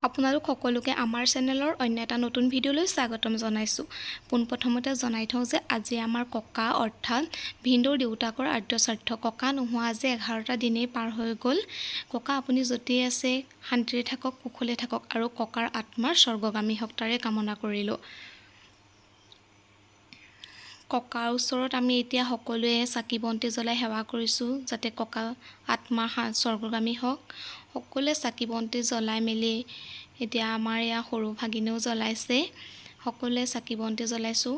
আপোনালোক সকলোকে আমাৰ চেনেলৰ অন্য এটা নতুন ভিডিঅ'লৈ স্বাগতম জনাইছোঁ। পোনপ্ৰথমতে জনাই থওঁ যে আজি আমাৰ ককা অৰ্থাৎ ভিন্দৌৰ দেউতাকৰ আদ্যশ্ৰাদ্ধ। ককা নোহোৱা আজি 11টা দিনেই পাৰ হৈ গ'ল। ককা আপুনি য'তেই আছে শান্তিৰে থাকক, কুশলে থাকক আৰু ককাৰ আত্মাৰ স্বৰ্গগামী হওক তাৰে কামনা কৰিলোঁ। ককাৰ ওচৰত আমি এতিয়া সকলোৱে চাকি বন্তি জ্বলাই সেৱা কৰিছোঁ যাতে ককা আত্মা স্বৰ্গগামী হওক। সকলোৱে চাকি বন্তি জ্বলাই মেলি এতিয়া আমাৰ এয়া সৰু ভাগিনেও জ্বলাইছে। সকলোৱে চাকি বন্তি জ্বলাইছোঁ।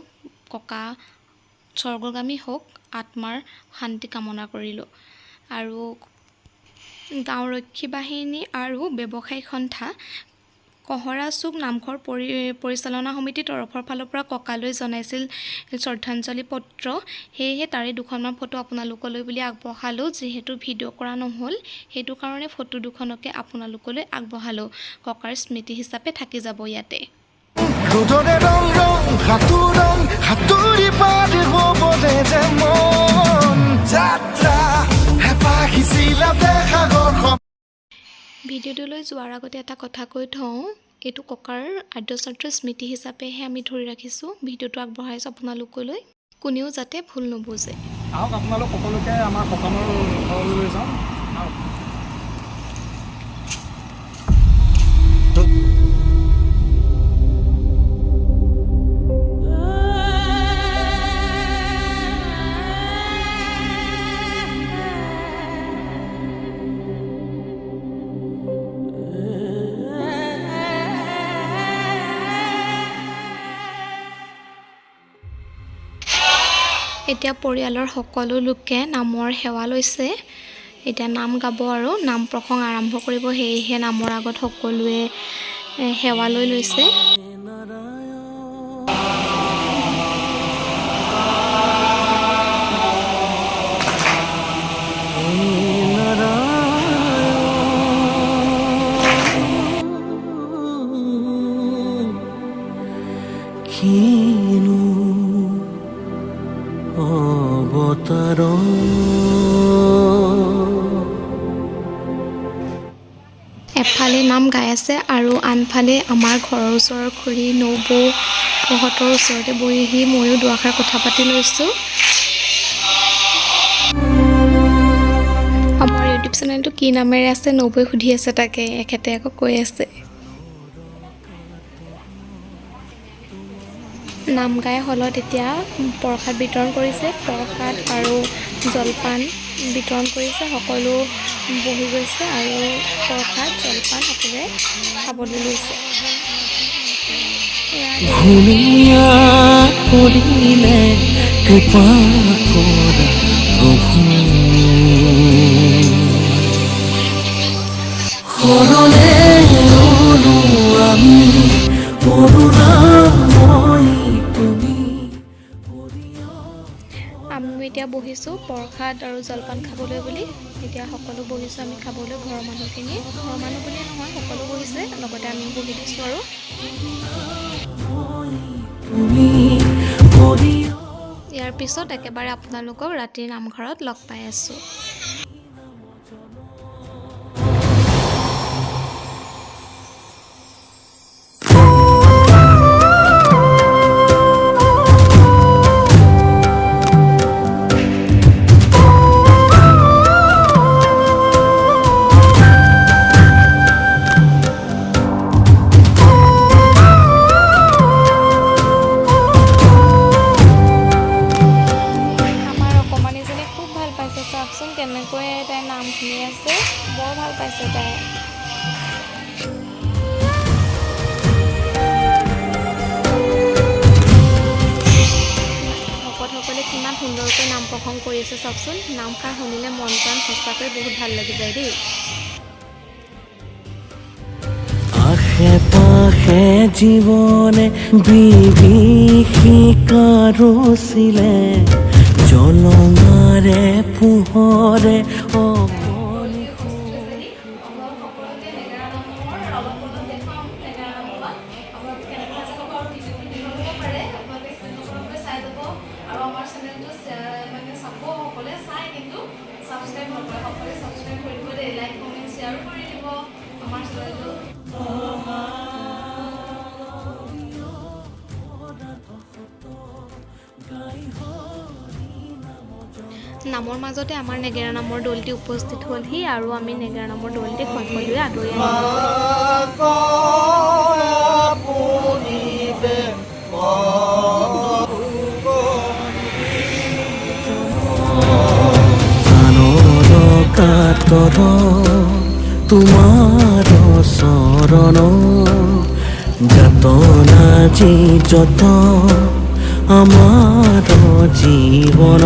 ককা স্বৰ্গগামী হওক, আত্মাৰ শান্তি কামনা কৰিলোঁ। আৰু গাঁওৰক্ষী বাহিনী আৰু ব্যৱসায়িক সন্থা কহৰা চুক নামঘৰ পৰিচালনা সমিতিৰ তৰফৰ ফালৰ পৰা ককালৈ জনাইছিল শ্ৰদ্ধাঞ্জলি পত্ৰ। সেয়েহে তাৰে দুখনমান ফটো আপোনালোকলৈ বুলি আগবঢ়ালোঁ। যিহেতু ভিডিঅ' কৰা নহ'ল সেইটো কাৰণে ফটো দুখনকে আপোনালোকলৈ আগবঢ়ালোঁ। ককাৰ স্মৃতি হিচাপে থাকি যাব ইয়াতে। ভিডিঅ'টোলৈ যোৱাৰ আগতে এটা কথা কৈ থওঁ, এইটো ককাৰ আদ্যশ্ৰাদ্ধৰ স্মৃতি হিচাপেহে আমি ধৰি ৰাখিছোঁ। ভিডিঅ'টো আগবঢ়াইছোঁ আপোনালোকলৈ, কোনেও যাতে ভুল নুবুজে। আহক আপোনালোক সকলোকে আমাৰ সকামৰ ঘৰলৈ লৈ যাওঁ। এতিয়া পৰিয়ালৰ সকলো লোকে নামৰ সেৱা লৈছে। এতিয়া নাম গাব আৰু নাম প্ৰসংগ আৰম্ভ কৰিব। সেয়েহে নামৰ আগত সকলোৱে সেৱা লৈ লৈছে। এফালে নাম গাই আছে আৰু আনফালে আমাৰ ঘৰৰ ওচৰৰ খুৰী নবৌহঁতৰ ওচৰতে বহি ময়ো দুআষাৰ কথা পাতি লৈছোঁ। আমাৰ ইউটিউব চেনেলটো কি নামেৰে আছে নবৌৱে সুধি আছে, তাকে এখেতে আকৌ কৈ আছে। নাম গাই হলত এতিয়া প্ৰসাদ বিতৰণ কৰিছে। প্ৰসাদ আৰু জলপান বিতৰণ কৰিছে। সকলো বহি গৈছে আৰু প্ৰসাদ জলপান সকলোৱে খাবলৈ লৈছে। আমি এতিয়া বহিছোঁ প্ৰসাদ আৰু জলপান খাবলৈ বুলি। এতিয়া সকলো বহিছোঁ আমি খাবলৈ। ঘৰৰ মানুহখিনি, ঘৰৰ মানুহ বুলিয়ে নহয় সকলো বহিছে, লগতে আমি বহি দিছোঁ। আৰু ইয়াৰ পিছত একেবাৰে আপোনালোকক ৰাতিৰ নামঘৰত লগ পাই আছোঁ। চাওকচোন কেনেকৈ তাই নাম শুনি আছে, বৰ ভাল পাইছে তাই। ভকতসকলে কিমান সুন্দৰকৈ নাম প্ৰসংগ কৰি আছে চাওকচোন। নামষাৰ শুনিলে মন প্ৰাণ সঁচাকৈ বহুত ভাল লাগি যায় দেই। আশে পাশে জীৱনে বিভীষিকাৰছিলে, জলঙাৰে পোহৰে সাবস্ক্ৰাইব নকৰা সকলে সাবস্ক্ৰাইব কৰিব দেই, লাইক কমেন্ট শ্বেয়াৰ কৰি দিব আমাৰ চেনেলটো। নামৰ মাজতে আমাৰ নেগেৰা নামৰ দলটি উপস্থিত হ'লহি আৰু আমি নেগেৰা নামৰ দলটি সকলোৱে আদৰি আনিলোঁ। কাতৰ তোমাৰ চৰণ যাতনা যি যত আমাৰ জীৱন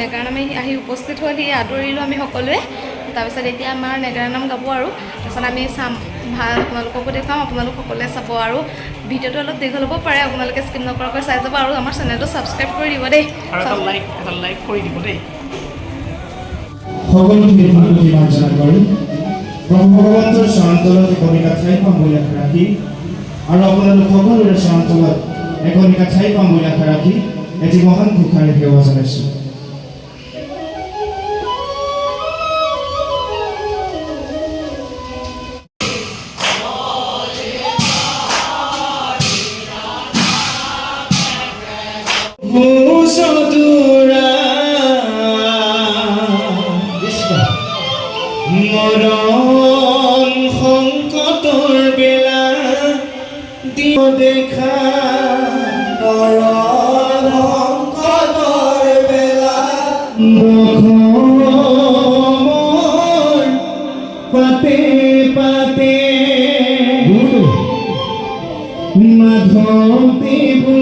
নেগেৰা নামে আহি উপস্থিত হ'লহি আদৰিলোঁ আমি সকলোৱে। তাৰপিছত এতিয়া আমাৰ নেগেৰা নাম গাব আৰু তাৰপিছত আমি চাম ভাল আপোনালোককো দেখুৱাম, আপোনালোক সকলোৱে চাব আৰু ভিডিঅ'টো অলপ দীঘল হ'ব পাৰে, আপোনালোকে স্কিপ নকৰাকৈ চাই যাব আৰু আমাৰ চেনেলটো ছাবস্ক্ৰাইব কৰি দিব দেই, আৰু এটা লাইক কৰি দিব দেই। সকলোকে মাৰ্জনা কৰি ব্ৰহ্মভগৱন্তৰ চৰণতলত একনিকা ঠাই পাম বুলি আশা ৰাখি আৰু আপোনালোক সকলোৰে চৰণতলত একনিকা ঠাই পাম বুলি আশা ৰাখি এটি মহান ঘোষাৰে সেৱা জনাইছোঁ। মৰণ সংকটৰ বেলা দিব দেখা মৰণ সংকটৰ বেলা মোৰ পাতে পাতে মাধৱ দেৱো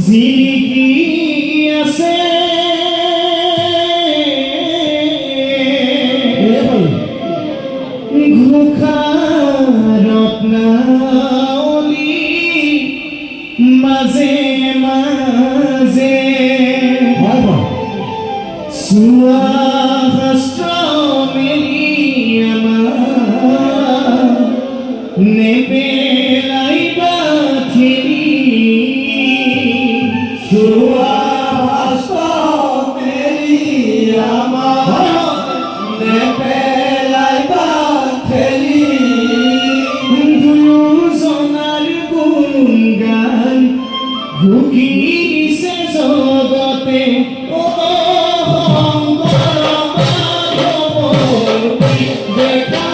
জিলিকি আছে ঘোষা ৰত্নাৱলী মাজে মাজে চোৱা শাস্ত্ৰ মেলি আমাৰ নেপেলাইবা ঠেলি চোৱা শাস্ত্ৰ মেলি আমাৰ নেপেলাইবা ভুগি দিছে জগতে দেখা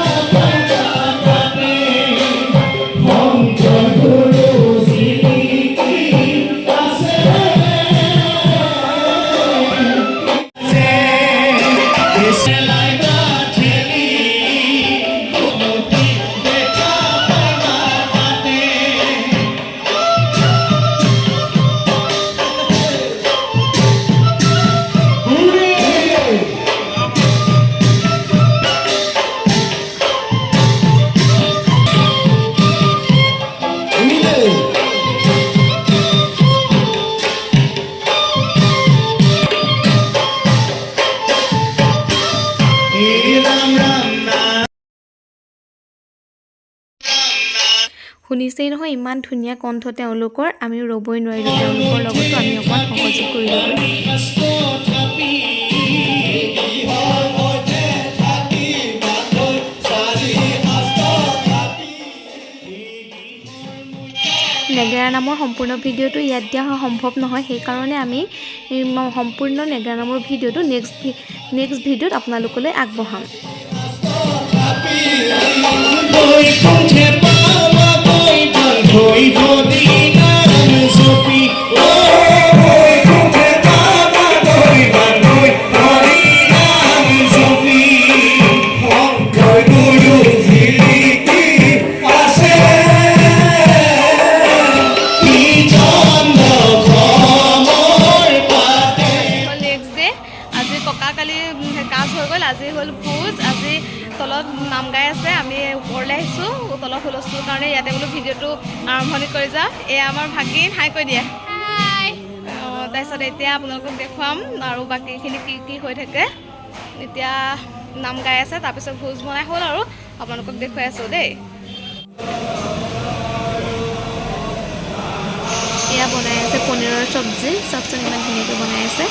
শংকৰ গুৰু জিলিকি আছে শুনিছেই নহয় ইমান ধুনীয়া কণ্ঠ তেওঁলোকৰ, আমি ৰ'বই নোৱাৰিলোঁ তেওঁলোকৰ লগতো আমি অকণমান সহযোগ কৰিলোঁ। নেগেৰা নামৰ সম্পূৰ্ণ ভিডিঅ'টো ইয়াত দিয়া সম্ভৱ নহয়, সেইকাৰণে আমি সম্পূৰ্ণ নেগেৰা নামৰ ভিডিঅ'টো নেক্সট ভিডিঅ'ত আপোনালোকলৈ আগবঢ়াম। আজি হ'ল ভোজ, আজি তলত নাম গাই আছে, আমি ওপৰলৈ আহিছোঁ তলৰ হুলস্থুলৰ কাৰণে ইয়াতে বোলো ভিডিঅ'টো আৰম্ভণি কৰি যাওঁ। এয়া আমাৰ ভাগিন, হাই কৈ দিয়ে। তাৰপিছত এতিয়া আপোনালোকক দেখুৱাম আৰু বাকীখিনি কি কি হৈ থাকে। এতিয়া নাম গাই আছে, তাৰপিছত ভোজ বনাই হ'ল আৰু আপোনালোকক দেখুৱাই আছোঁ দেই। এয়া বনাই আছে পনীৰৰ চব্জি, চাওকচোন ইমান ধুনীয়াকৈ বনাই আছে।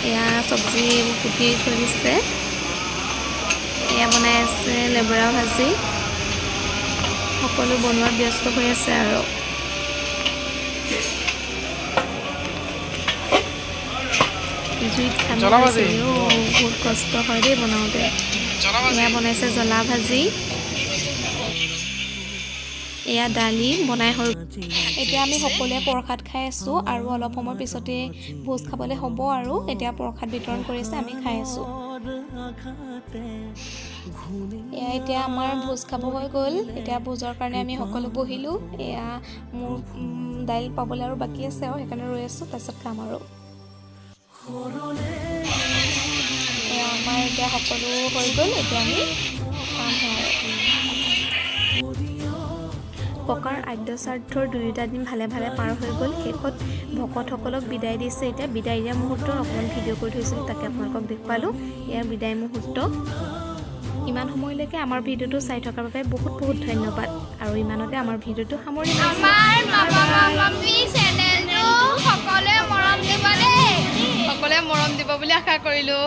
এয়া চব্জি কুটি থৈ দিছে, এয়া বনাই আছে লেবেৰা ভাজি, সকলো বনোৱাত ব্যস্ত হৈ আছে আৰু জুইত খানা জ্বলা হৈছে ভাজি। বহুত কষ্ট হয় দেই বনাওঁতে এয়া বনাইছে জ্বলা ভাজি এয়া দালি বনাই হৈ এতিয়া আমি সকলোৱে প্ৰসাদ খাই আছোঁ আৰু অলপ সময় পিছতে ভোজ খাবলৈ হ'ব আৰু এতিয়া প্ৰসাদ বিতৰণ কৰিছে আমি খাই আছোঁ এয়া এতিয়া আমাৰ ভোজ খাব হৈ গ'ল এতিয়া ভোজৰ কাৰণে আমি সকলো বহিলোঁ এয়া মোৰ দাইল পাবলৈ আৰু বাকী আছে আৰু সেইকাৰণে ৰৈ আছোঁ তাৰপিছত খাম আৰু এয়া আমাৰ এতিয়া সকলো হৈ গ'ল এতিয়া আমি খামহে আৰু ককাৰ আদ্য শ্ৰাদ্ধৰ দুয়োটা দিন ভালে ভালে পাৰ হৈ গ'ল শেষত ভকতসকলক বিদায় দিছে এতিয়া বিদায় দিয়া মুহূৰ্ত অকণমান ভিডিঅ' কৰি থৈছিলোঁ তাকে আপোনালোকক দেখুৱালোঁ এয়া বিদায় মুহূৰ্ত ইমান সময়লৈকে আমাৰ ভিডিঅ'টো চাই থকাৰ বাবে বহুত বহুত ধন্যবাদ আৰু ইমানতে আমাৰ ভিডিঅ'টো সামৰি আমাৰ মামী চেনেলটো সকলোৱে মৰম দিব দেই সকলোৱে মৰম দিব বুলি আশা কৰিলোঁ